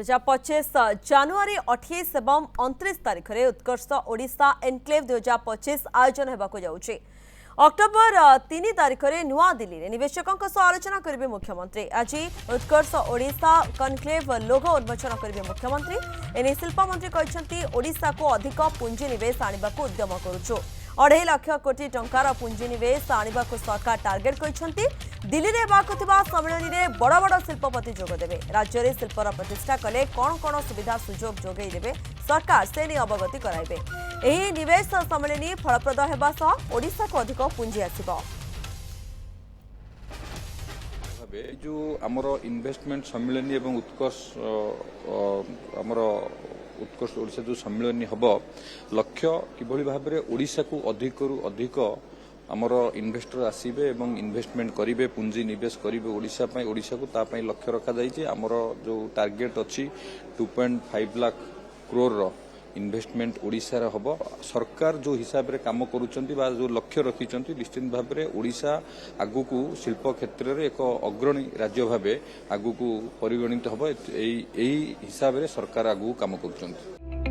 2025 ଜାନୁଆରୀ 28 ଏବଂ 29 ତାରିଖରେ ଉତ୍କର୍ଷ ଓଡ଼ିଶା ଏନକ୍ଲେଭ 2025 ଆୟୋଜନ ହେବାକୁ ଯାଉଛି। ଅକ୍ଟୋବର 3 ତାରିଖରେ ନୂଆଦିଲ୍ଲୀରେ ନିବେଶକଙ୍କ ସହ ଆଲୋଚନା କରିବେ ମୁଖ୍ୟମନ୍ତ୍ରୀ। ଆଜି ଉତ୍କର୍ଷ ଓଡ଼ିଶା କନକ୍ଲେଭ ଲୋଗୋ ଉନ୍ମୋଚନ କରିବେ ମୁଖ୍ୟମନ୍ତ୍ରୀ। ଏନେଇ ଶିଳ୍ପମନ୍ତ୍ରୀ କହିଛନ୍ତି ଓଡ଼ିଶାକୁ ଅଧିକ ପୁଞ୍ଜିନିବେଶ ଆଣିବାକୁ ଉଦ୍ୟମ କରୁଛୁ। 2.5 लाख कोटी टंकार पुंजीनिवेश आने को सरकार टार्गेट करछंती। दिल्ली रे बाकुथिबा सम्मेलन में बड़ बड़ शिल्पपति जोगदेवे। राज्य में शिल्पर प्रतिष्ठा कले कौन कौन सुविधा सुजोग जोगई देवे सरकार से नहीं अवगति कराइबे। एही निवेश सम्मेलन फलप्रद हेबा सह ओडिशा को अधिक पुंजी आसिबो। जो आमर इन्वेस्टमेंट सम्मेलन एवं उत्कर्ष आमर उत्कर्ष ओडिशा जो सम्मेलन हम लक्ष्य किभली भाव में ओडिशा को अधिक आमर इन्वेस्टर आसबे एवं इन्वेस्टमेंट करेंगे पुंजी निवेश करेंगे ओडिशा को तापाई लक्ष्य रखा जाइए। आमर जो टार्गेट अच्छी 2.5 लाख करोड़ इन्वेस्टमेंट ओडिशा रे हबो। सरकार जो हिसाब रे काम करूचंती बा जो लक्ष्य रखिचंती निश्चित भाव में ओडिशा आगु को शिल्प क्षेत्र रे एक अग्रणी राज्य भावे आगु को परिगणित हबो। एही हिसाब रे सरकार आगु काम करूचंती।